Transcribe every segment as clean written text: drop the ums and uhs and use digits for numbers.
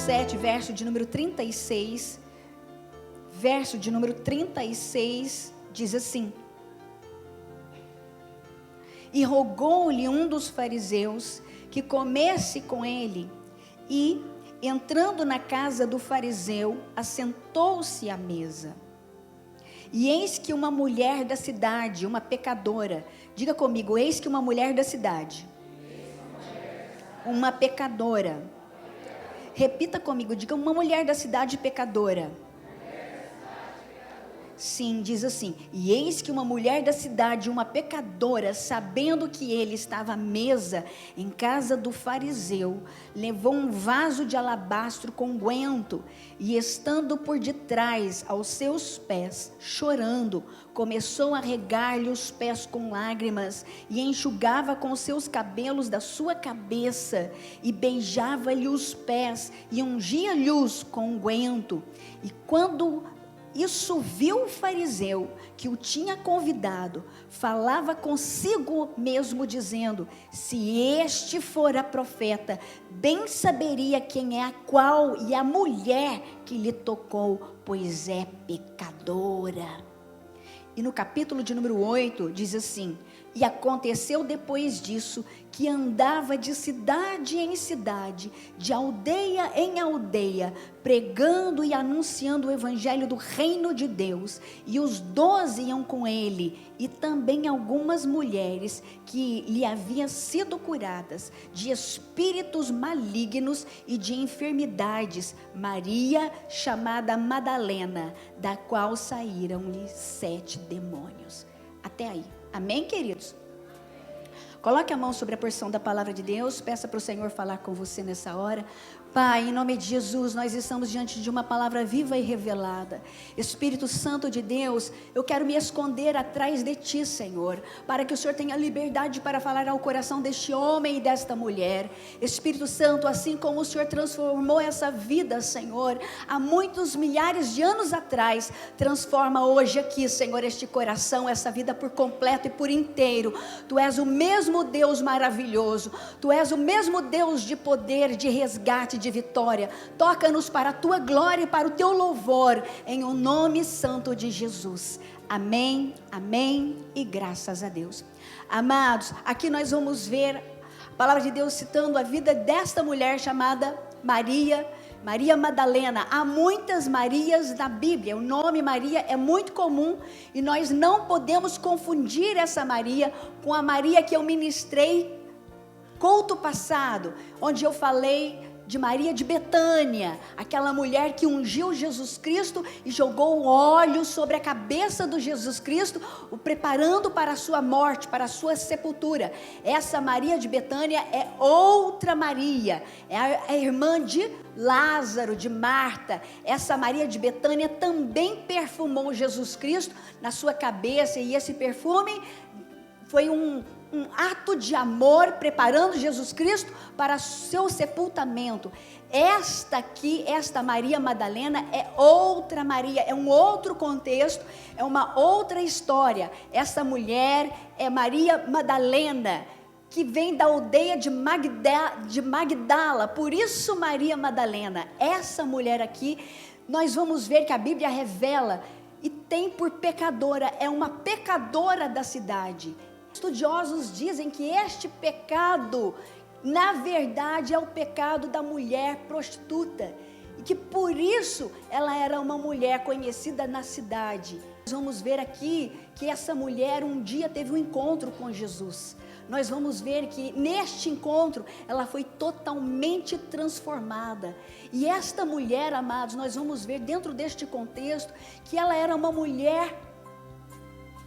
7, verso de número 36, verso de número 36, diz assim: e rogou-lhe um dos fariseus que comesse com ele, e, entrando na casa do fariseu, assentou-se à mesa. E eis que uma mulher da cidade, uma pecadora, diga comigo, eis que uma mulher da cidade, uma pecadora, repita comigo, diga, uma mulher da cidade pecadora. Sim, diz assim: e eis que uma mulher da cidade, uma pecadora, sabendo que ele estava à mesa em casa do fariseu, levou um vaso de alabastro com unguento, e estando por detrás aos seus pés, chorando, começou a regar-lhe os pés com lágrimas, e enxugava com os seus cabelos da sua cabeça, e beijava-lhe os pés, e ungia-lhes com unguento. E quando isso viu o fariseu que o tinha convidado, falava consigo mesmo dizendo: se este fora profeta, bem saberia quem é a qual e a mulher que lhe tocou, pois é pecadora. E no capítulo de número 8 diz assim: e aconteceu depois disso, que andava de cidade em cidade, de aldeia em aldeia, pregando e anunciando o evangelho do reino de Deus. E os 12 iam com ele, e também algumas mulheres que lhe haviam sido curadas de espíritos malignos e de enfermidades. Maria, chamada Madalena, da qual saíram-lhe 7 demônios. Até aí. Amém, queridos? Coloque a mão sobre a porção da palavra de Deus, peça para o Senhor falar com você nessa hora. Pai, em nome de Jesus, nós estamos diante de uma palavra viva e revelada. Espírito Santo de Deus, eu quero me esconder atrás de Ti, Senhor, para que o Senhor tenha liberdade para falar ao coração deste homem e desta mulher. Espírito Santo, assim como o Senhor transformou essa vida, Senhor, há muitos milhares de anos atrás, transforma hoje aqui, Senhor, este coração, essa vida por completo e por inteiro. Tu és o mesmo Deus maravilhoso, Tu és o mesmo Deus de poder, de resgate, de vitória. Toca-nos para a Tua glória e para o Teu louvor, em o nome santo de Jesus. Amém, amém e graças a Deus. Amados, aqui nós vamos ver a palavra de Deus citando a vida desta mulher chamada Maria Madalena. Há muitas Marias na Bíblia, o nome Maria é muito comum e nós não podemos confundir essa Maria com a Maria que eu ministrei culto passado, onde eu falei de Maria de Betânia, aquela mulher que ungiu Jesus Cristo e jogou óleo sobre a cabeça do Jesus Cristo, o preparando para a sua morte, para a sua sepultura. Essa Maria de Betânia é outra Maria, é a irmã de Lázaro, de Marta. Essa Maria de Betânia também perfumou Jesus Cristo na sua cabeça, e esse perfume foi um ato de amor, preparando Jesus Cristo para seu sepultamento. Esta aqui, esta Maria Madalena é outra Maria, é um outro contexto, é uma outra história. Essa mulher é Maria Madalena, que vem da aldeia de Magdala, por isso Maria Madalena. Essa mulher aqui, nós vamos ver que a Bíblia revela e tem por pecadora, é uma pecadora da cidade. Estudiosos dizem que este pecado, na verdade, é o pecado da mulher prostituta, e que por isso ela era uma mulher conhecida na cidade. Nós vamos ver aqui que essa mulher um dia teve um encontro com Jesus. Nós vamos ver que neste encontro ela foi totalmente transformada. E esta mulher, amados, nós vamos ver dentro deste contexto que ela era uma mulher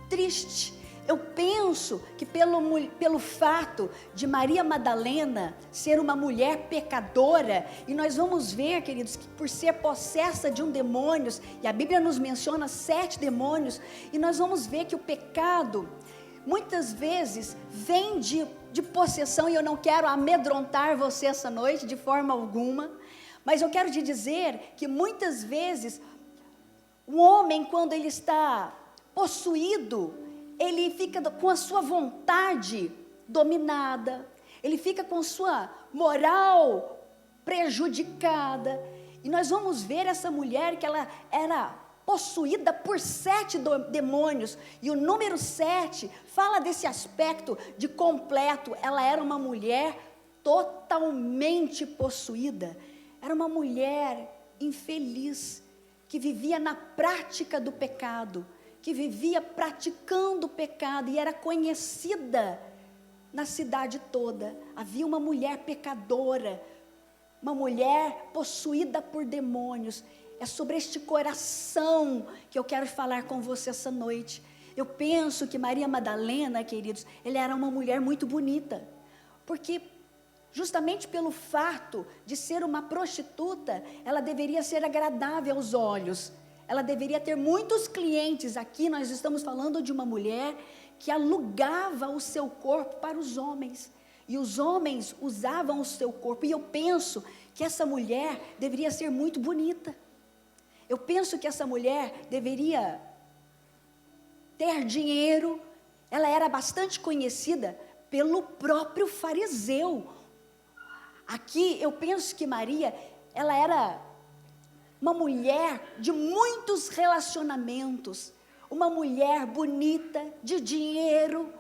triste. Eu penso que pelo fato de Maria Madalena ser uma mulher pecadora, e nós vamos ver, queridos, que por ser possessa de um demônio, e a Bíblia nos menciona 7 demônios, e nós vamos ver que o pecado, muitas vezes, vem de possessão, e eu não quero amedrontar você essa noite de forma alguma, mas eu quero te dizer que muitas vezes, o homem, quando ele está possuído, ele fica com a sua vontade dominada, ele fica com sua moral prejudicada. E nós vamos ver essa mulher que ela era possuída por 7 demônios. E o número 7 fala desse aspecto de completo. Ela era uma mulher totalmente possuída. Era uma mulher infeliz, que vivia na prática do pecado, que vivia praticando o pecado e era conhecida na cidade toda. Havia uma mulher pecadora, uma mulher possuída por demônios. É sobre este coração que eu quero falar com você essa noite. Eu penso que Maria Madalena, queridos, ela era uma mulher muito bonita, porque justamente pelo fato de ser uma prostituta, ela deveria ser agradável aos olhos, ela deveria ter muitos clientes. Aqui nós estamos falando de uma mulher que alugava o seu corpo para os homens, e os homens usavam o seu corpo, e eu penso que essa mulher deveria ser muito bonita, eu penso que essa mulher deveria ter dinheiro. Ela era bastante conhecida pelo próprio fariseu. Aqui eu penso que Maria, ela era uma mulher de muitos relacionamentos, uma mulher bonita, de dinheiro,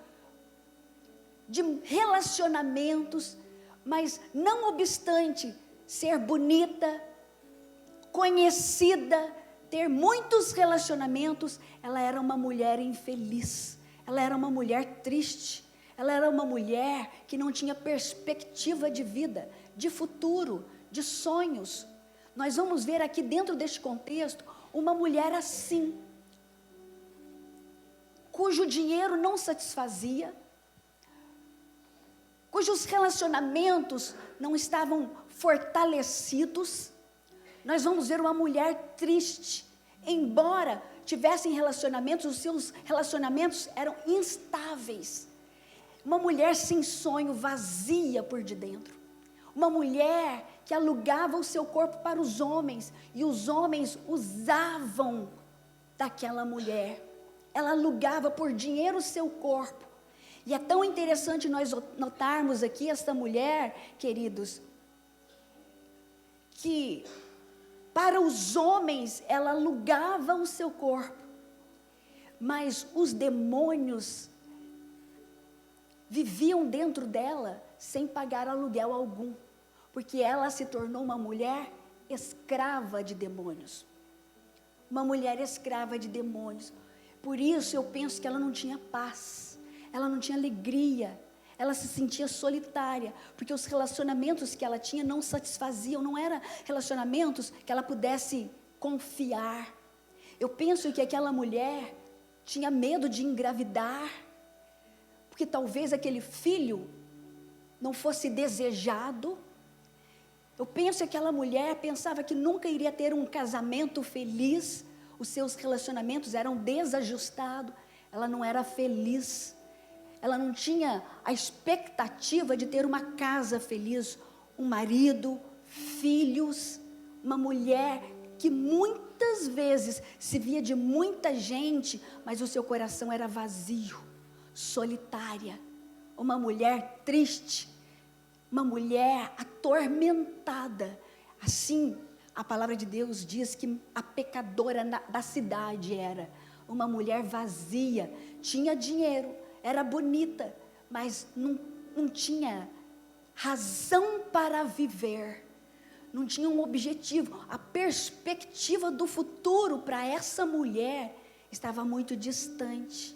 de relacionamentos, mas não obstante ser bonita, conhecida, ter muitos relacionamentos, ela era uma mulher infeliz, ela era uma mulher triste, ela era uma mulher que não tinha perspectiva de vida, de futuro, de sonhos. Nós vamos ver aqui dentro deste contexto, uma mulher assim, cujo dinheiro não satisfazia, cujos relacionamentos não estavam fortalecidos. Nós vamos ver uma mulher triste, embora tivessem relacionamentos, os seus relacionamentos eram instáveis. Uma mulher sem sonho, vazia por de dentro. Uma mulher que alugava o seu corpo para os homens, e os homens usavam daquela mulher. Ela alugava por dinheiro o seu corpo. E é tão interessante nós notarmos aqui esta mulher, queridos, que para os homens ela alugava o seu corpo, mas os demônios viviam dentro dela sem pagar aluguel algum, porque ela se tornou uma mulher escrava de demônios. Uma mulher escrava de demônios. Por isso eu penso que ela não tinha paz, ela não tinha alegria, ela se sentia solitária, porque os relacionamentos que ela tinha não satisfaziam, não eram relacionamentos que ela pudesse confiar. Eu penso que aquela mulher tinha medo de engravidar, porque talvez aquele filho não fosse desejado. Eu penso que aquela mulher pensava que nunca iria ter um casamento feliz, os seus relacionamentos eram desajustados, ela não era feliz, ela não tinha a expectativa de ter uma casa feliz, um marido, filhos, uma mulher que muitas vezes se via de muita gente, mas o seu coração era vazio, solitária, uma mulher triste, uma mulher atormentada. Assim, a palavra de Deus diz que a pecadora da cidade era uma mulher vazia, tinha dinheiro, era bonita, mas não tinha razão para viver, não tinha um objetivo. A perspectiva do futuro para essa mulher estava muito distante,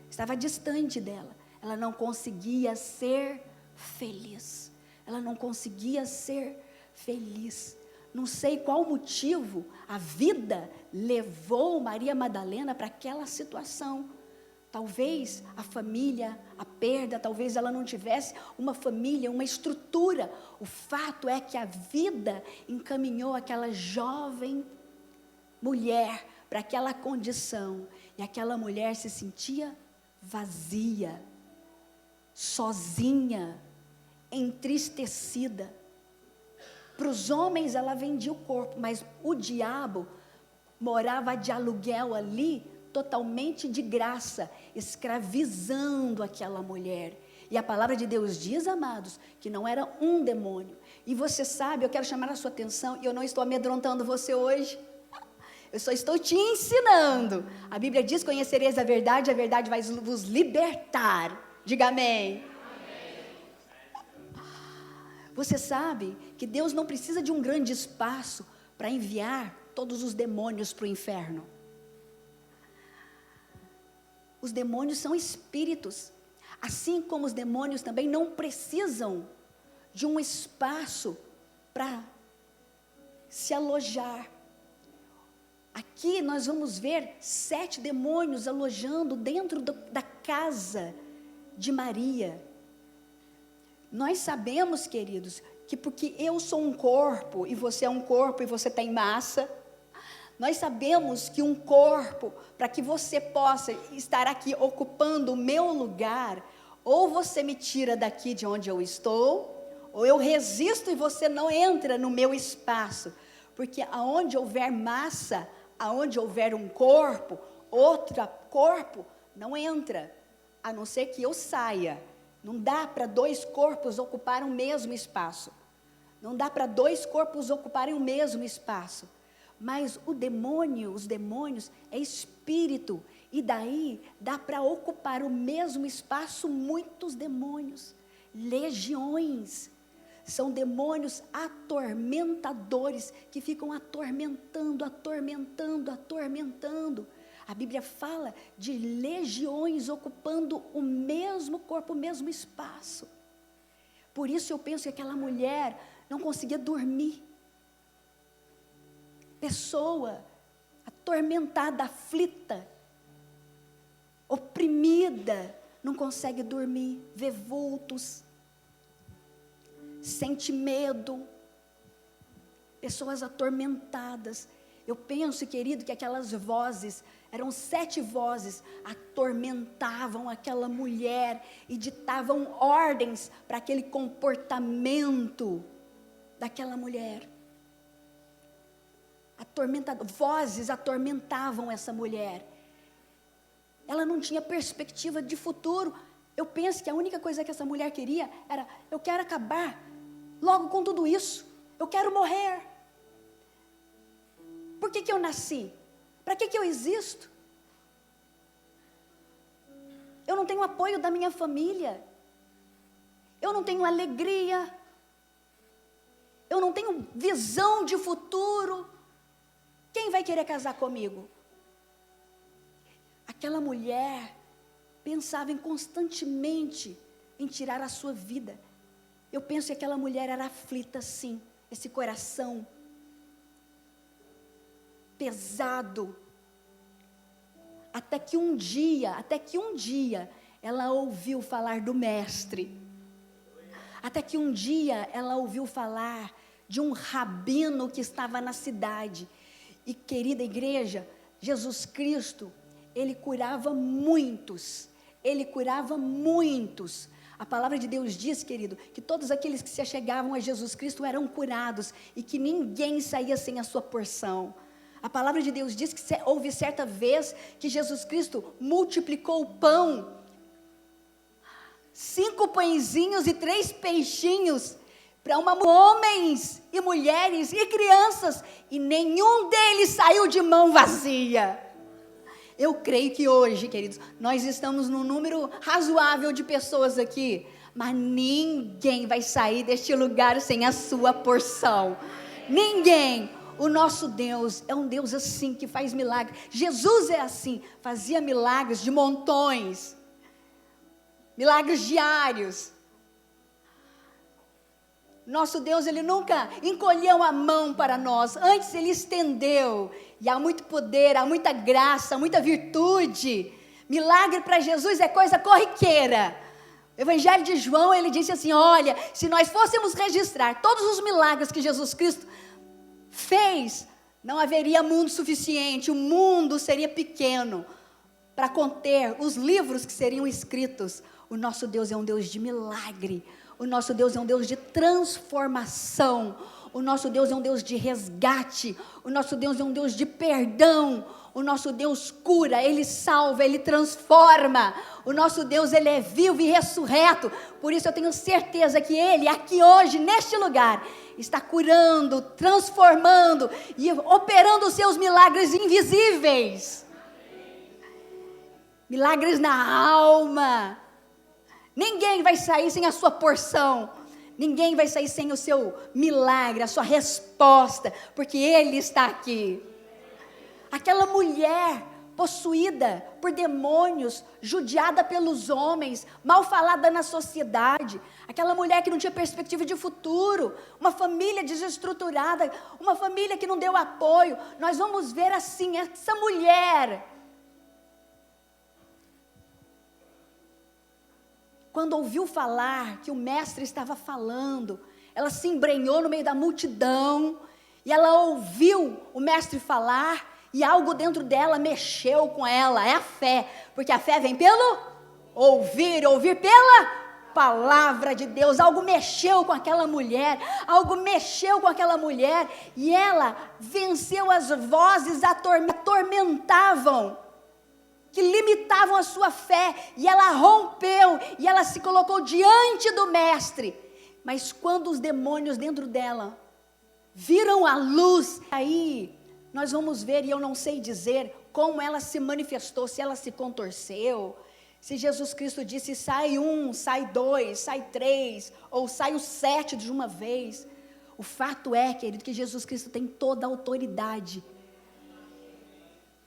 estava distante dela. Ela não conseguia ser feliz, ela não conseguia ser feliz. Não sei qual motivo a vida levou Maria Madalena para aquela situação. Talvez a família, a perda, talvez ela não tivesse uma família, uma estrutura. O fato é que a vida encaminhou aquela jovem mulher para aquela condição, e aquela mulher se sentia vazia, sozinha, entristecida. Para os homens ela vendia o corpo, mas o diabo morava de aluguel ali, totalmente de graça, escravizando aquela mulher. E a palavra de Deus diz, amados, que não era um demônio. E você sabe, eu quero chamar a sua atenção, e eu não estou amedrontando você hoje. Eu só estou te ensinando. A Bíblia diz, conhecereis a verdade vai vos libertar. Diga amém. Você sabe que Deus não precisa de um grande espaço para enviar todos os demônios para o inferno. Os demônios são espíritos, assim como os demônios também não precisam de um espaço para se alojar. Aqui nós vamos ver 7 demônios alojando dentro da casa de Maria. Nós sabemos, queridos, que porque eu sou um corpo e você é um corpo e você tem massa, nós sabemos que um corpo, para que você possa estar aqui ocupando o meu lugar, ou você me tira daqui de onde eu estou, ou eu resisto e você não entra no meu espaço, porque aonde houver massa, aonde houver um corpo, outro corpo não entra, a não ser que eu saia. Não dá para 2 corpos ocuparem o mesmo espaço. Não dá para 2 corpos ocuparem o mesmo espaço. Mas os demônios é espírito. E daí dá para ocupar o mesmo espaço muitos demônios. Legiões. São demônios atormentadores que ficam atormentando. A Bíblia fala de legiões ocupando o mesmo corpo, o mesmo espaço. Por isso eu penso que aquela mulher não conseguia dormir. Pessoa atormentada, aflita, oprimida, não consegue dormir, vê vultos, sente medo. Pessoas atormentadas. Eu penso, querido, que aquelas vozes, eram 7 vozes, atormentavam aquela mulher e ditavam ordens para aquele comportamento daquela mulher. Vozes atormentavam essa mulher. Ela não tinha perspectiva de futuro. Eu penso que a única coisa que essa mulher queria era, eu quero acabar logo com tudo isso. Eu quero morrer. Por que eu nasci? Para que eu existo? Eu não tenho apoio da minha família. Eu não tenho alegria. Eu não tenho visão de futuro. Quem vai querer casar comigo? Aquela mulher pensava constantemente em tirar a sua vida. Eu penso que aquela mulher era aflita, sim. Esse coração pesado, até que um dia, ela ouviu falar do mestre, até que um dia, ela ouviu falar de um rabino que estava na cidade, e querida igreja, Jesus Cristo, Ele curava muitos, a palavra de Deus diz, querido, que todos aqueles que se achegavam a Jesus Cristo eram curados, e que ninguém saía sem a sua porção. A palavra de Deus diz que houve certa vez que Jesus Cristo multiplicou o pão, 5 pãezinhos e 3 peixinhos, para homens e mulheres e crianças, e nenhum deles saiu de mão vazia. Eu creio que hoje, queridos, nós estamos num número razoável de pessoas aqui, mas ninguém vai sair deste lugar sem a sua porção. Ninguém. O nosso Deus é um Deus assim, que faz milagres. Jesus é assim, fazia milagres de montões, milagres diários. Nosso Deus, Ele nunca encolheu a mão para nós, antes Ele estendeu, e há muito poder, há muita graça, muita virtude. Milagre para Jesus é coisa corriqueira. O Evangelho de João, ele disse assim, olha, se nós fôssemos registrar todos os milagres que Jesus Cristo fez, não haveria mundo suficiente, o mundo seria pequeno para conter os livros que seriam escritos. O nosso Deus é um Deus de milagre, O nosso Deus é um Deus de transformação. O nosso Deus é um Deus de resgate. O nosso Deus é um Deus de perdão. O nosso Deus cura, Ele salva, Ele transforma. O nosso Deus, Ele é vivo e ressurreto. Por isso eu tenho certeza que Ele, aqui hoje, neste lugar, está curando, transformando e operando os seus milagres invisíveis. Milagres na alma. Ninguém vai sair sem a sua porção. Ninguém vai sair sem o seu milagre, a sua resposta, porque Ele está aqui. Aquela mulher possuída por demônios, judiada pelos homens, mal falada na sociedade, aquela mulher que não tinha perspectiva de futuro, uma família desestruturada, uma família que não deu apoio. Nós vamos ver assim, essa mulher, quando ouviu falar que o mestre estava falando, ela se embrenhou no meio da multidão, e ela ouviu o mestre falar, e algo dentro dela mexeu com ela, é a fé, porque a fé vem pelo ouvir, ouvir pela palavra de Deus. Algo mexeu com aquela mulher, e ela venceu as vozes atormentavam, que limitavam a sua fé, e ela rompeu, e ela se colocou diante do mestre. Mas quando os demônios dentro dela viram a luz, aí nós vamos ver, e eu não sei dizer como ela se manifestou, se ela se contorceu, se Jesus Cristo disse sai um, sai dois, sai três, ou sai os 7 de uma vez. O fato é, querido, que Jesus Cristo tem toda a autoridade.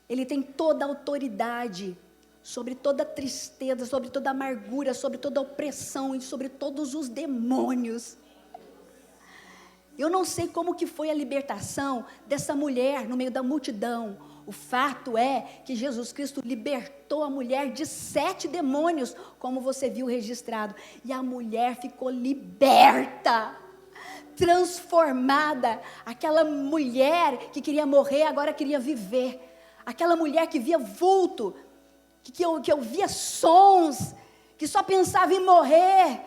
Ele tem toda a autoridade sobre toda tristeza, sobre toda amargura, sobre toda opressão e sobre todos os demônios. Eu não sei como que foi a libertação dessa mulher no meio da multidão. O fato é que Jesus Cristo libertou a mulher de 7 demônios, como você viu registrado. E a mulher ficou liberta, transformada. Aquela mulher que queria morrer, agora queria viver. Aquela mulher que via vulto, que ouvia sons, que só pensava em morrer,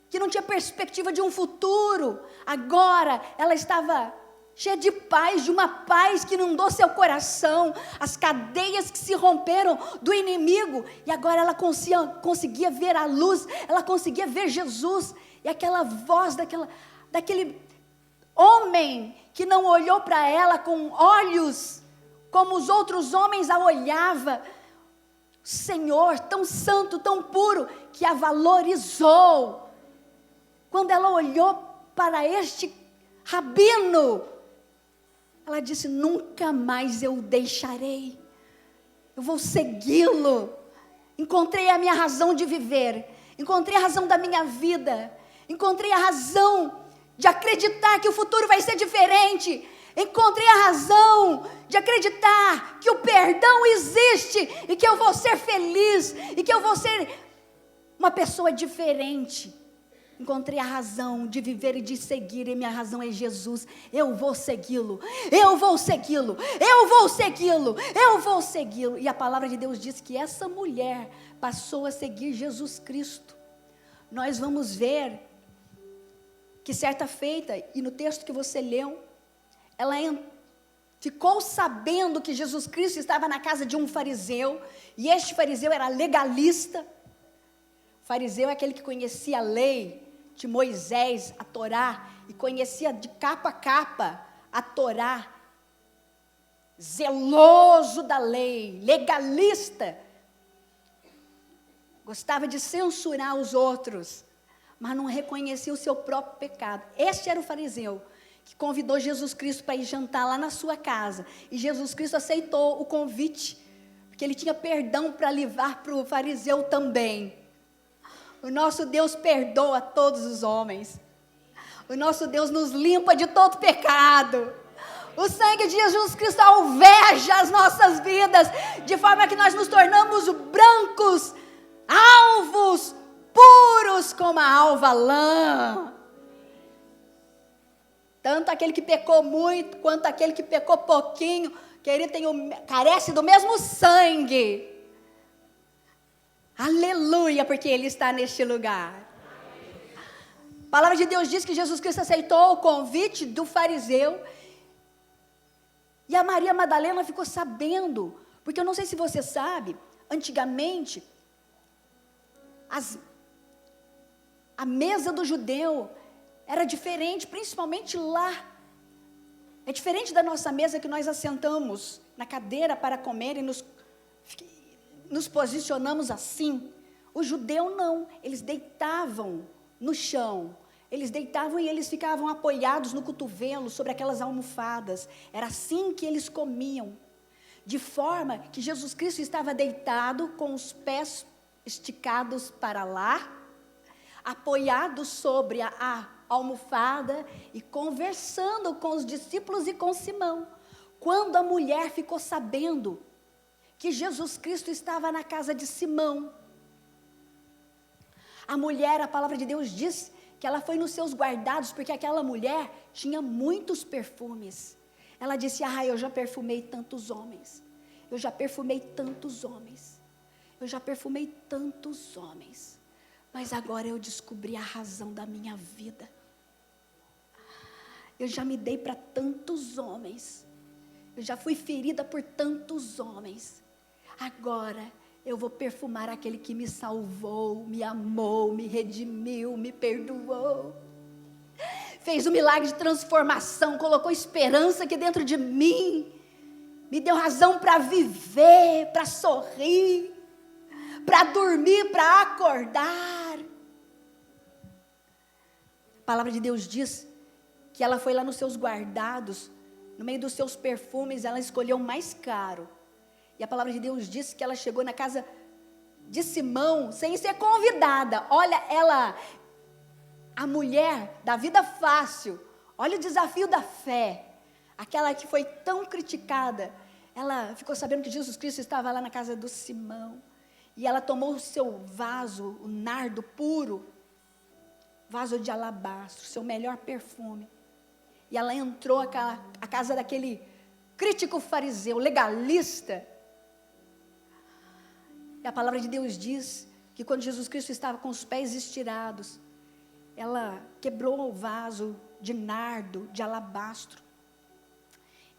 que não tinha perspectiva de um futuro. Agora ela estava cheia de paz, de uma paz que inundou seu coração, as cadeias que se romperam do inimigo, e agora ela conseguia ver a luz, ela conseguia ver Jesus, e aquela voz daquele homem que não olhou para ela com olhos como os outros homens a olhavam, Senhor, tão santo, tão puro, que a valorizou. Quando ela olhou para este rabino, ela disse: nunca mais eu o deixarei, eu vou segui-lo. Encontrei a minha razão de viver, encontrei a razão da minha vida, encontrei a razão de acreditar que o futuro vai ser diferente, encontrei a razão de acreditar que o perdão existe, e que eu vou ser feliz, e que eu vou ser uma pessoa diferente. Encontrei a razão de viver e de seguir, e minha razão é Jesus. Eu vou segui-lo, eu vou segui-lo, eu vou segui-lo, eu vou segui-lo. E a palavra de Deus diz que essa mulher passou a seguir Jesus Cristo. Nós vamos ver que certa feita, e no texto que você leu, ela ficou sabendo que Jesus Cristo estava na casa de um fariseu, e este fariseu era legalista. O fariseu é aquele que conhecia a lei de Moisés, a Torá, e conhecia de capa a capa a Torá, zeloso da lei, legalista, gostava de censurar os outros, mas não reconhecia o seu próprio pecado. Este era o fariseu que convidou Jesus Cristo para ir jantar lá na sua casa, e Jesus Cristo aceitou o convite, porque ele tinha perdão para levar para o fariseu também. O nosso Deus perdoa todos os homens. O nosso Deus nos limpa de todo pecado. O sangue de Jesus Cristo alveja as nossas vidas, de forma que nós nos tornamos brancos, alvos, puros como a alva lã. Tanto aquele que pecou muito, quanto aquele que pecou pouquinho, querido, carece do mesmo sangue. Aleluia, porque Ele está neste lugar. A palavra de Deus diz que Jesus Cristo aceitou o convite do fariseu. E a Maria Madalena ficou sabendo, porque eu não sei se você sabe, antigamente, a mesa do judeu era diferente, principalmente lá. É diferente da nossa mesa que nós assentamos na cadeira para comer e nos posicionamos assim. O judeu não, eles deitavam no chão. Eles deitavam e eles ficavam apoiados no cotovelo sobre aquelas almofadas. Era assim que eles comiam. De forma que Jesus Cristo estava deitado com os pés esticados para lá, apoiado sobre a almofada e conversando com os discípulos e com Simão. Quando a mulher ficou sabendo que Jesus Cristo estava na casa de Simão, a mulher, a palavra de Deus diz que ela foi nos seus guardados, porque aquela mulher tinha muitos perfumes. Ela disse: eu já perfumei tantos homens, eu já perfumei tantos homens, eu já perfumei tantos homens, mas agora eu descobri a razão da minha vida. Eu já me dei para tantos homens, eu já fui ferida por tantos homens, agora eu vou perfumar aquele que me salvou, me amou, me redimiu, me perdoou, fez um milagre de transformação, colocou esperança aqui dentro de mim, me deu razão para viver, para sorrir, para dormir, para acordar. A palavra de Deus diz que ela foi lá nos seus guardados, no meio dos seus perfumes, ela escolheu o mais caro. E a palavra de Deus diz que ela chegou na casa de Simão, sem ser convidada. Olha ela, a mulher da vida fácil, olha o desafio da fé. Aquela que foi tão criticada, ela ficou sabendo que Jesus Cristo estava lá na casa do Simão. E ela tomou o seu vaso, o nardo puro, vaso de alabastro, seu melhor perfume. E ela entrou à casa daquele crítico fariseu, legalista. E a palavra de Deus diz que quando Jesus Cristo estava com os pés estirados, ela quebrou o vaso de nardo, de alabastro.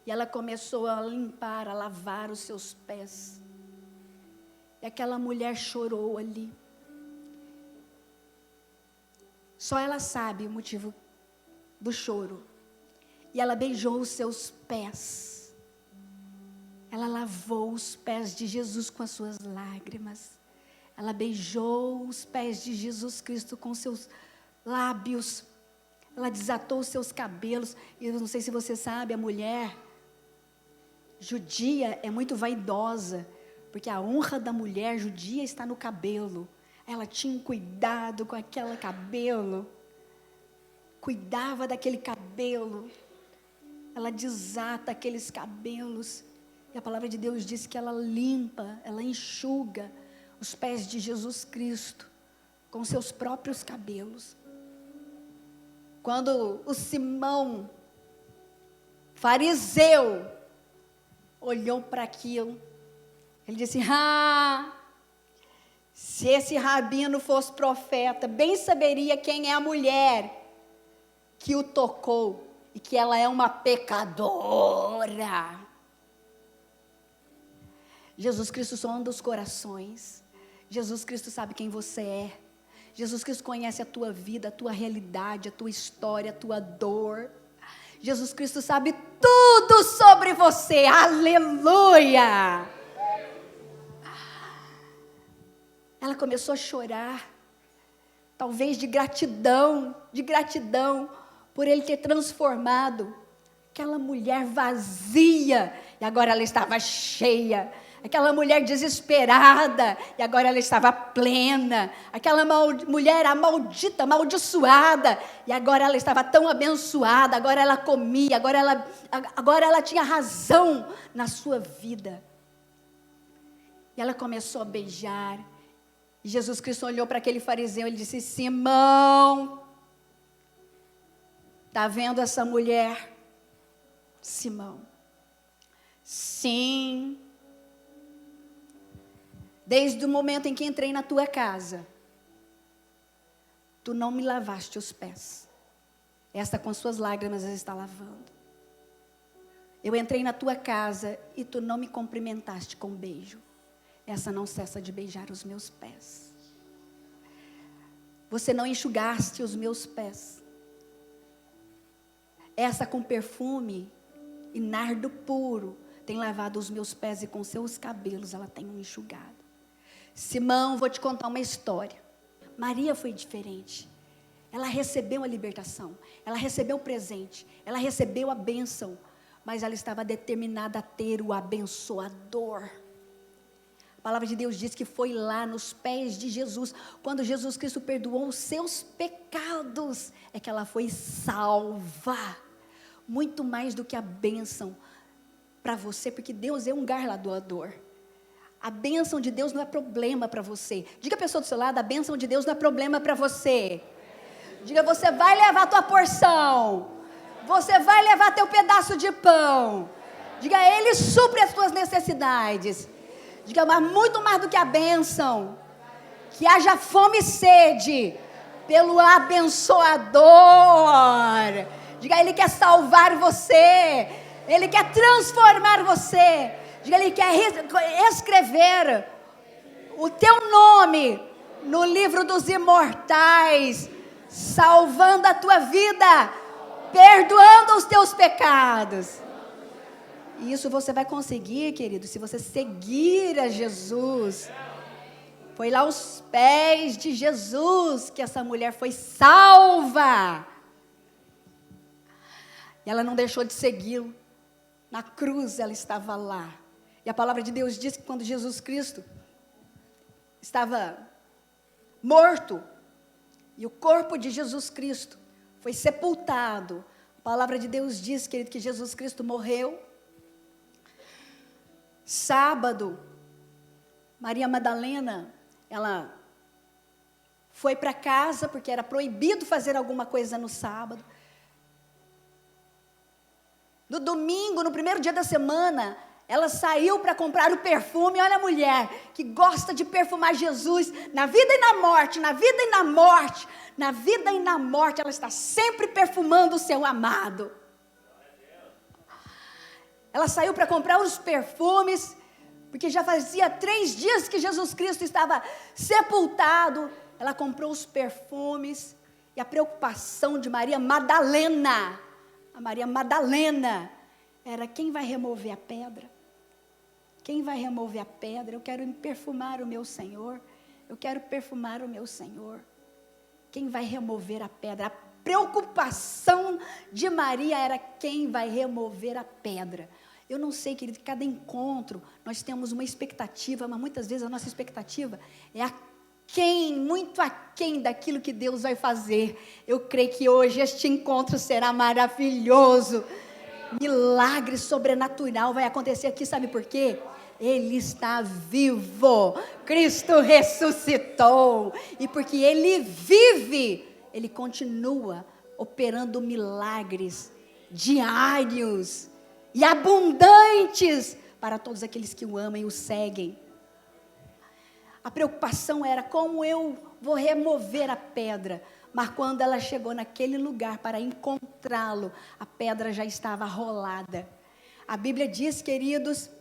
E ela começou a limpar, a lavar os seus pés. E aquela mulher chorou ali. Só ela sabe o motivo do choro. E ela beijou os seus pés. Ela lavou os pés de Jesus com as suas lágrimas. Ela beijou os pés de Jesus Cristo com seus lábios. Ela desatou os seus cabelos. E eu não sei se você sabe, a mulher judia é muito vaidosa, porque a honra da mulher judia está no cabelo. Ela tinha um cuidado com aquele cabelo. Cuidava daquele cabelo. Ela desata aqueles cabelos. E a palavra de Deus diz que ela limpa, ela enxuga os pés de Jesus Cristo com seus próprios cabelos. Quando o Simão, fariseu, olhou para aquilo, ele disse: se esse rabino fosse profeta, bem saberia quem é a mulher que o tocou e que ela é uma pecadora. Jesus Cristo sonda os corações. Jesus Cristo sabe quem você é. Jesus Cristo conhece a tua vida, a tua realidade, a tua história, a tua dor. Jesus Cristo sabe tudo sobre você. Aleluia! Ela começou a chorar, talvez de gratidão por ele ter transformado aquela mulher vazia, e agora ela estava cheia. Aquela mulher desesperada, e agora ela estava plena. Aquela mulher amaldiçoada, e agora ela estava tão abençoada. Agora ela comia, agora ela tinha razão na sua vida. E ela começou a beijar. E Jesus Cristo olhou para aquele fariseu e disse: Simão, está vendo essa mulher? Simão, sim. Desde o momento em que entrei na tua casa, tu não me lavaste os pés. Esta com suas lágrimas está lavando. Eu entrei na tua casa e tu não me cumprimentaste com beijo. Essa não cessa de beijar os meus pés. Você não enxugaste os meus pés. Essa com perfume e nardo puro tem lavado os meus pés e com seus cabelos ela tem me enxugado. Simão, vou te contar uma história. Maria foi diferente. Ela recebeu a libertação, ela recebeu o presente, ela recebeu a bênção, mas ela estava determinada a ter o abençoador. A palavra de Deus diz que foi lá nos pés de Jesus, quando Jesus Cristo perdoou os seus pecados, é que ela foi salva. Muito mais do que a bênção para você, porque Deus é um galardoador. A bênção de Deus não é problema para você. Diga a pessoa do seu lado, a bênção de Deus não é problema para você. Diga, você vai levar a tua porção. Você vai levar teu pedaço de pão. Diga, Ele supre as tuas necessidades. Diga, mas muito mais do que a bênção. Que haja fome e sede pelo abençoador. Diga, Ele quer salvar você. Ele quer transformar você. Diga, Ele quer escrever o teu nome no livro dos imortais, salvando a tua vida, perdoando os teus pecados. E isso você vai conseguir, querido, se você seguir a Jesus. Foi lá aos pés de Jesus que essa mulher foi salva. E ela não deixou de segui-lo. Na cruz ela estava lá. E a palavra de Deus diz que quando Jesus Cristo estava morto, e o corpo de Jesus Cristo foi sepultado, a palavra de Deus diz, querido, que Jesus Cristo morreu. Sábado, Maria Madalena, ela foi para casa, porque era proibido fazer alguma coisa no sábado. No domingo, no primeiro dia da semana, ela saiu para comprar o perfume. Olha a mulher que gosta de perfumar Jesus na vida e na morte, na vida e na morte, na vida e na morte, ela está sempre perfumando o seu amado. Ela saiu para comprar os perfumes, porque já fazia 3 dias que Jesus Cristo estava sepultado. Ela comprou os perfumes, e a preocupação de Maria Madalena, a Maria Madalena, era quem vai remover a pedra? Quem vai remover a pedra? Eu quero perfumar o meu Senhor. Eu quero perfumar o meu Senhor. Quem vai remover a pedra? A preocupação de Maria era quem vai remover a pedra. Eu não sei, querido, cada encontro nós temos uma expectativa, mas muitas vezes a nossa expectativa é muito aquém daquilo que Deus vai fazer. Eu creio que hoje este encontro será maravilhoso. Milagre sobrenatural vai acontecer aqui, sabe por quê? Ele está vivo, Cristo ressuscitou, e porque Ele vive, Ele continua operando milagres diários e abundantes para todos aqueles que o amam e o seguem. A preocupação era como eu vou remover a pedra, mas quando ela chegou naquele lugar para encontrá-lo, a pedra já estava rolada. A Bíblia diz, queridos,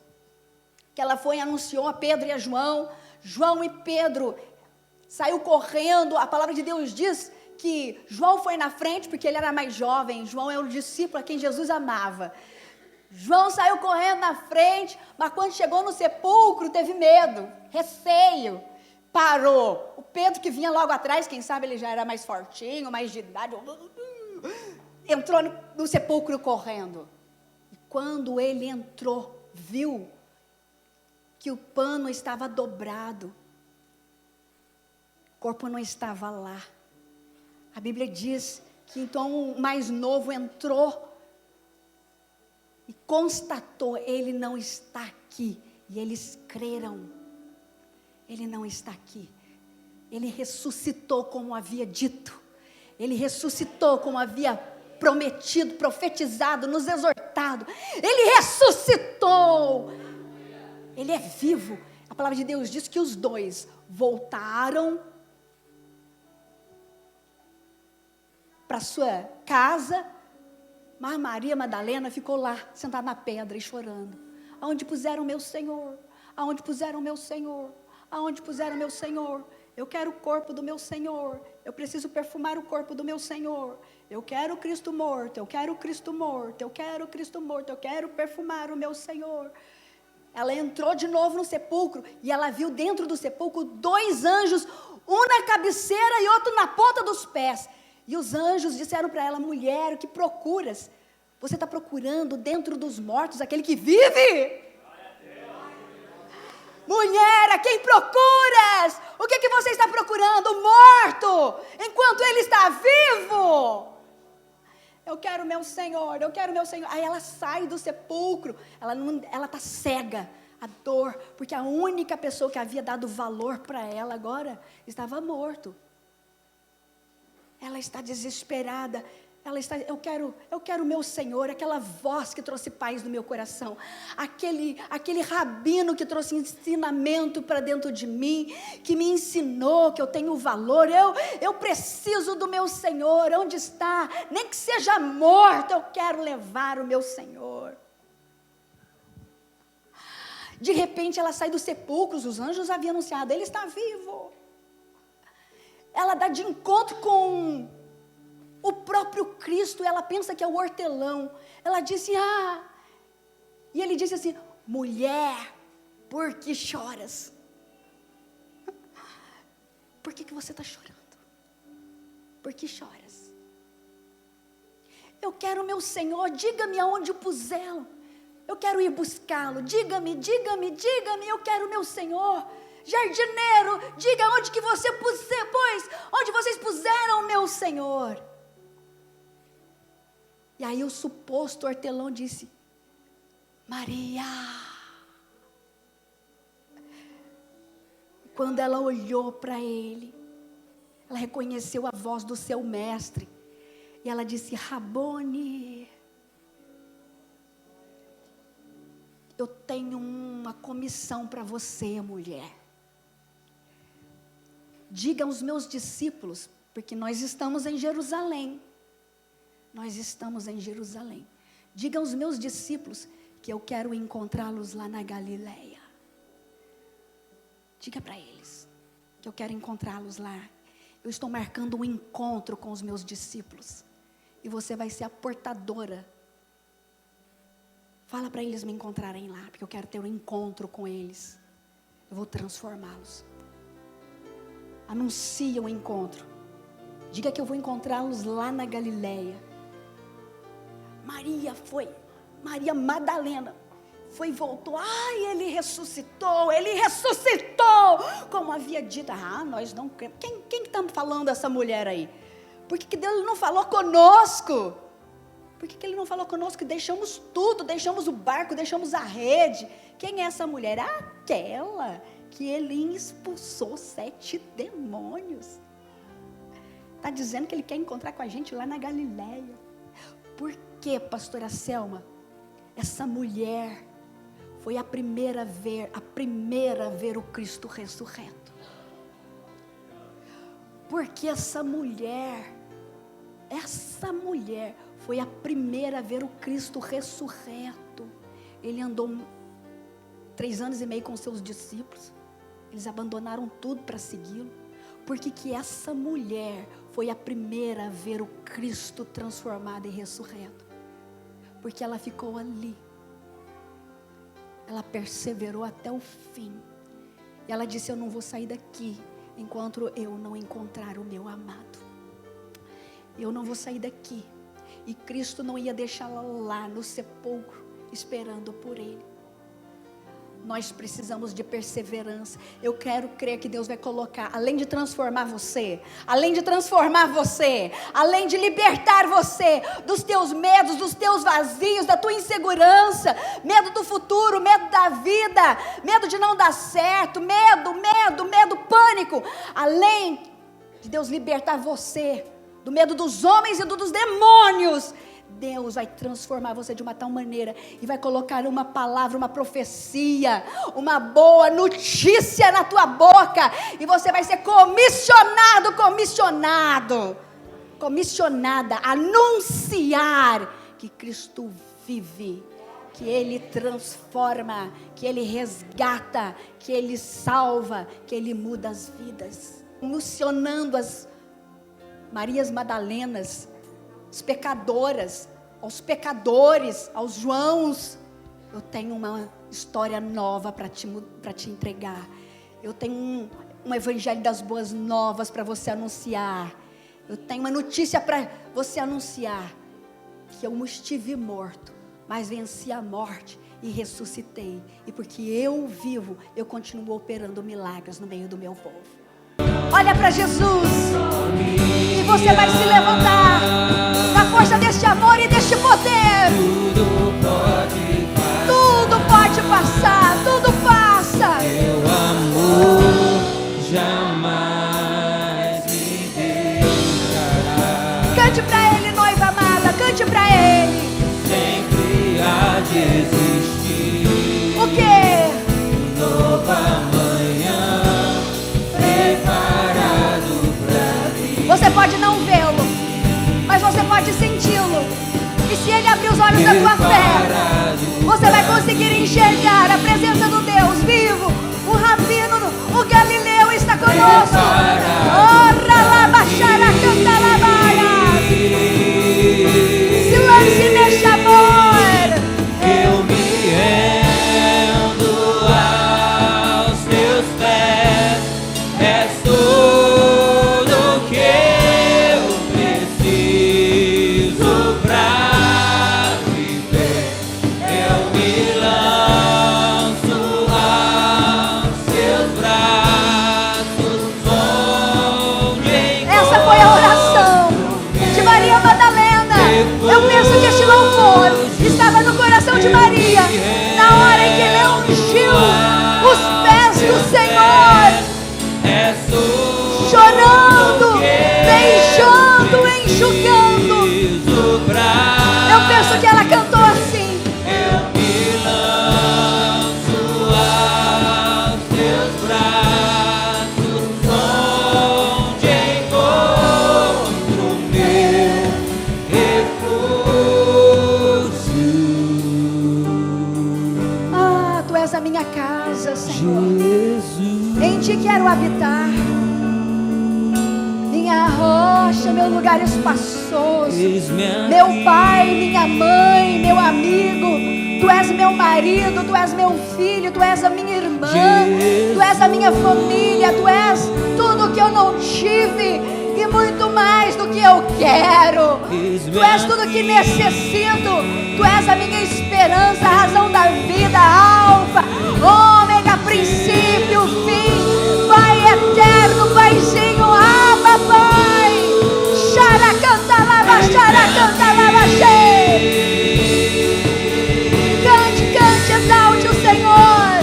que ela foi e anunciou a Pedro e a João. João e Pedro saiu correndo. A palavra de Deus diz que João foi na frente porque ele era mais jovem. João é o discípulo a quem Jesus amava. João saiu correndo na frente, mas quando chegou no sepulcro teve medo, receio, parou. O Pedro, que vinha logo atrás, quem sabe ele já era mais fortinho, mais de idade, entrou no sepulcro correndo. E quando ele entrou, viu que o pano estava dobrado, o corpo não estava lá. A Bíblia diz que então o mais novo entrou e constatou, ele não está aqui. E eles creram, ele não está aqui. Ele ressuscitou como havia dito, ele ressuscitou como havia prometido, profetizado, nos exortado. Ele ressuscitou, ele é vivo. A palavra de Deus diz que os dois voltaram para a sua casa. Mas Maria Madalena ficou lá, sentada na pedra e chorando. Aonde puseram o meu Senhor? Aonde puseram o meu Senhor? Aonde puseram o meu Senhor? Eu quero o corpo do meu Senhor. Eu preciso perfumar o corpo do meu Senhor. Eu quero o Cristo morto. Eu quero o Cristo morto. Eu quero o Cristo morto. Eu quero perfumar o meu Senhor. Ela entrou de novo no sepulcro e ela viu dentro do sepulcro 2 anjos, um na cabeceira e outro na ponta dos pés. E os anjos disseram para ela: mulher, o que procuras? Você está procurando dentro dos mortos aquele que vive? Mulher, a quem procuras? O que você está procurando? O morto, enquanto ele está vivo. Eu quero meu Senhor, eu quero meu Senhor. Aí ela sai do sepulcro, ela está cega, a dor, porque a única pessoa que havia dado valor para ela agora estava morto. Ela está desesperada. Eu quero meu Senhor, aquela voz que trouxe paz no meu coração, aquele rabino que trouxe ensinamento para dentro de mim, que me ensinou que eu tenho valor. Eu preciso do meu Senhor. Onde está? Nem que seja morto, eu quero levar o meu Senhor. De repente ela sai dos sepulcros, os anjos haviam anunciado: ele está vivo. Ela dá de encontro com o próprio Cristo. Ela pensa que é o hortelão. Ela disse: e ele disse assim: mulher, por que choras? Por que você está chorando? Por que choras? Eu quero meu Senhor, diga-me aonde o puseram. Eu quero ir buscá-lo, diga-me, eu quero meu Senhor. Jardineiro, diga onde que você pôs, onde vocês puseram o meu Senhor. E aí o suposto hortelão disse: Maria. Quando ela olhou para ele, ela reconheceu a voz do seu mestre. E ela disse: Rabone, eu tenho uma comissão para você, mulher. Diga aos meus discípulos, porque nós estamos em Jerusalém. Diga aos meus discípulos que eu quero encontrá-los lá na Galileia. Diga para eles que eu quero encontrá-los lá. Eu estou marcando um encontro com os meus discípulos. E você vai ser a portadora. Fala para eles me encontrarem lá, porque eu quero ter um encontro com eles. Eu vou transformá-los. Anuncie o encontro. Diga que eu vou encontrá-los lá na Galileia. Maria Madalena foi e voltou. Ele ressuscitou. Como havia dito. Nós não cremos. Quem está falando essa mulher aí? Por que Deus não falou conosco? Por que Ele não falou conosco? Deixamos tudo, deixamos o barco, deixamos a rede. Quem é essa mulher? Aquela que Ele expulsou 7 demônios. Está dizendo que Ele quer encontrar com a gente lá na Galileia. Por que, pastora Selma? Essa mulher foi a primeira a ver o Cristo ressurreto. Porque essa mulher foi a primeira a ver o Cristo ressurreto. Ele andou 3 anos e meio com seus discípulos. Eles abandonaram tudo para segui-lo. Porque que essa mulher foi a primeira a ver o Cristo transformado e ressurreto. Porque ela ficou ali. Ela perseverou até o fim. E ela disse: eu não vou sair daqui enquanto eu não encontrar o meu amado. Eu não vou sair daqui. E Cristo não ia deixá-la lá no sepulcro, esperando por Ele. Nós precisamos de perseverança. Eu quero crer que Deus vai colocar, além de transformar você, além de libertar você dos teus medos, dos teus vazios, da tua insegurança, medo do futuro, medo da vida, medo de não dar certo, medo, pânico. Além de Deus libertar você do medo dos homens e dos demônios, Deus vai transformar você de uma tal maneira e vai colocar uma palavra, uma profecia, uma boa notícia na tua boca, e você vai ser comissionado. comissionada a anunciar que Cristo vive, que Ele transforma, que Ele resgata, que Ele salva, que Ele muda as vidas. Emocionando as Marias Madalenas, as pecadoras, aos pecadores, aos Joãos. Eu tenho uma história nova para te entregar. Eu tenho um evangelho das boas novas para você anunciar. Eu tenho uma notícia para você anunciar. Que eu estive morto, mas venci a morte e ressuscitei. E porque eu vivo, eu continuo operando milagres no meio do meu povo. Olha para Jesus. E você vai se levantar na força deste amor e deste poder. Tudo pode passar, tudo passa. Teu amor jamais me deixará. Cante pra Ele, noiva amada, cante pra Ele. Sempre há de existir O quê? nova manhã preparado pra mim. Você pode não vê-lo, mas você pode senti-lo. E se Ele abrir os olhos da tua fé, você vai conseguir enxergar a presença do Deus vivo. O Rabino, o Galileu está conosco. Se lance neste amor. Eu me rendo aos teus pés. És tudo que eu preciso pra viver. Eu me lanço aos teus braços, onde Essa foi a oração de Maria Madalena. Eu penso que este louvor estava no coração de Maria na hora em que ele ungiu os pés do Senhor, és tudo chorando, beijando, enxugando. preciso pra Eu penso que ela cantou assim. eu me lanço aos teus braços, onde encontro meu refúgio. Ah, Tu és a minha casa, Senhor. Jesus, Em Ti quero habitar. Minha rocha, meu lugar espaçoso. eis-me Meu aqui. pai, minha mãe, meu amigo. Tu és meu marido, Tu és meu filho, Tu és a minha irmã, Tu és a minha família, Tu és tudo que eu não tive e muito mais do que eu quero. Tu és tudo que necessito. Tu és a minha esperança, a razão da vida, alfa, ômega, princípio, fim, Pai eterno, Paizinho, ama, Pai. Xara, canta, lava, cheia. Cante, exalte o Senhor.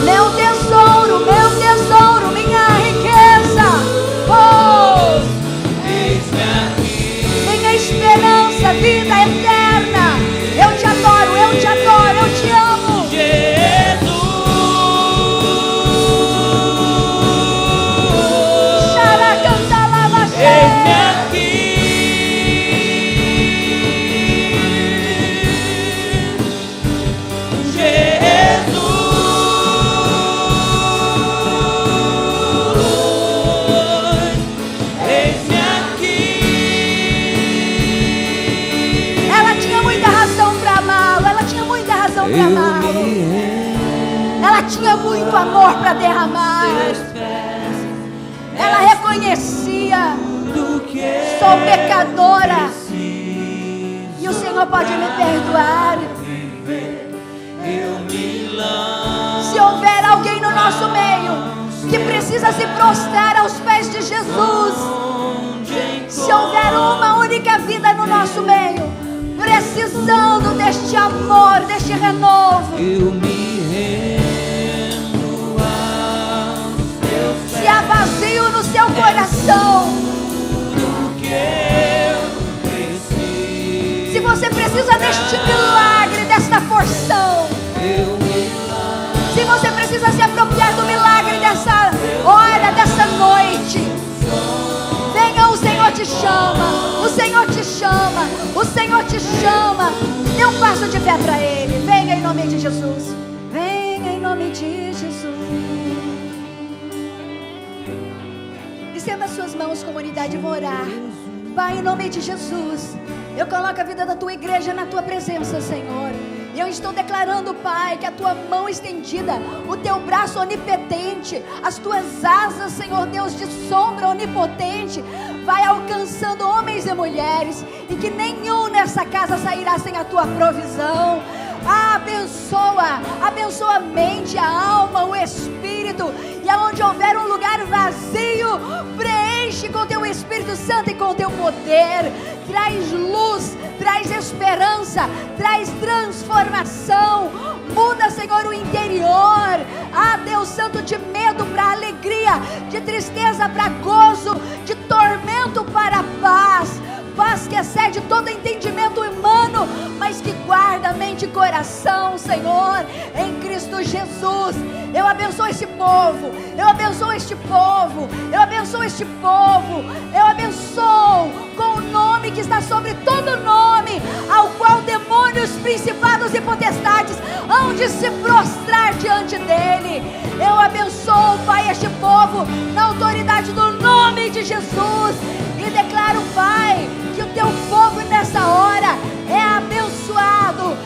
Meu tesouro, minha riqueza. Oh, Eis-me aqui. minha esperança, vida eterna. Eu te adoro, eu te amo. Xara, canta, lava, Eis-me cheia. aqui. Jesus, eis-me aqui. Ela tinha muita razão para amá-lo. Ela tinha muita razão para amá-lo. Ela tinha muito amor para derramar. Ela reconhecia: sou pecadora e o Senhor pode me perdoar. Eu me lanço. Se houver alguém no nosso meio que precisa se prostrar aos pés de Jesus, se houver uma única vida no nosso meio precisando deste amor, deste renovo, Eu me rendo aos teus pés. se há vazio no seu coração, Tudo que eu preciso. se você precisa deste milagre, desta porção, Eu me lanço. se você precisa se apropriar do milagre dessa hora, dessa noite, venha os chama, o Senhor te chama. Dê um passo de fé para Ele. Venha em nome de Jesus. Venha em nome de Jesus. Estenda as suas mãos, comunidade, e vou orar. Pai, em nome de Jesus, eu coloco a vida da tua igreja na tua presença, Senhor. E eu estou declarando, Pai, que a tua mão estendida, o teu braço onipotente, as tuas asas, Senhor Deus, de sombra onipotente, vai alcançando homens e mulheres, e que nenhum nessa casa sairá sem a tua provisão. Abençoa a mente, a alma, o espírito, e aonde houver um lugar vazio, preenche com teu Espírito Santo e com teu poder. Traz luz, traz esperança, traz transformação. Muda, Senhor, o interior. Deus Santo, de medo para alegria, de tristeza para gozo, de tormento para paz. Paz que excede todo entendimento humano, mas que guarda mente e coração, Senhor, em Cristo Jesus. Eu abençoo este povo, eu abençoo este povo, eu abençoo este povo, eu abençoo com o nome que está sobre todo nome, ao qual demônios, principados e potestades hão de se prostrar diante dele. Eu abençoo, Pai, este povo na autoridade do nome de Jesus, e declaro, Pai, que o teu povo nessa hora é abençoado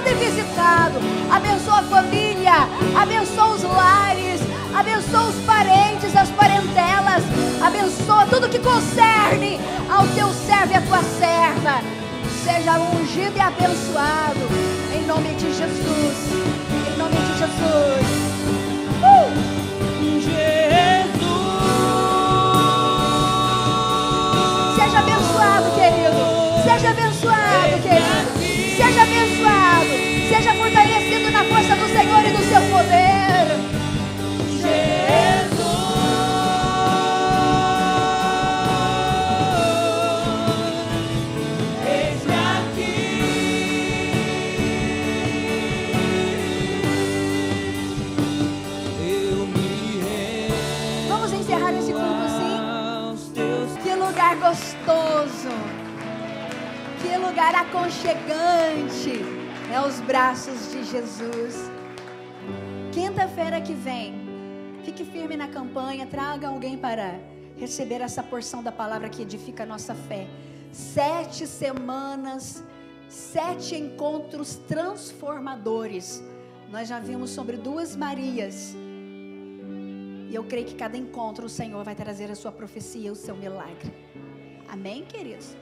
e visitado. Abençoa a família, abençoa os lares, abençoa os parentes, as parentelas, abençoa tudo que concerne ao teu servo e à tua serva. Seja ungido e abençoado, em nome de Jesus, em nome de Jesus. Seja abençoado, querido. Seja abençoado, querido. Seja abençoado. Seja fortalecido na força do Senhor e do seu poder. Jesus. Eis-me aqui. Eu me rendo. Vamos encerrar esse culto assim? Que lugar gostoso. Que lugar aconchegante é os braços de Jesus. Quinta-feira que vem, fique firme na campanha, traga alguém para receber essa porção da palavra que edifica a nossa fé. 7 semanas, 7 encontros transformadores. Nós já vimos sobre 2 Marias. E eu creio que cada encontro o Senhor vai trazer a sua profecia, o seu milagre. Amém, queridos?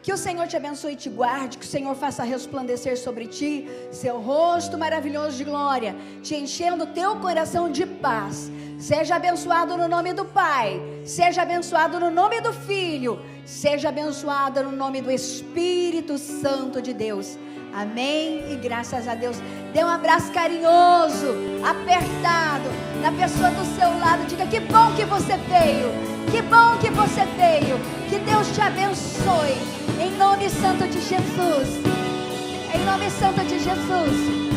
Que o Senhor te abençoe e te guarde, que o Senhor faça resplandecer sobre ti seu rosto maravilhoso de glória, te enchendo o teu coração de paz. Seja abençoado no nome do Pai, seja abençoado no nome do Filho, seja abençoado no nome do Espírito Santo de Deus. Amém e graças a Deus. Dê um abraço carinhoso, apertado, na pessoa do seu lado. Diga: que bom que você veio, que bom que você veio. Que Deus te abençoe, em nome santo de Jesus, em nome santo de Jesus.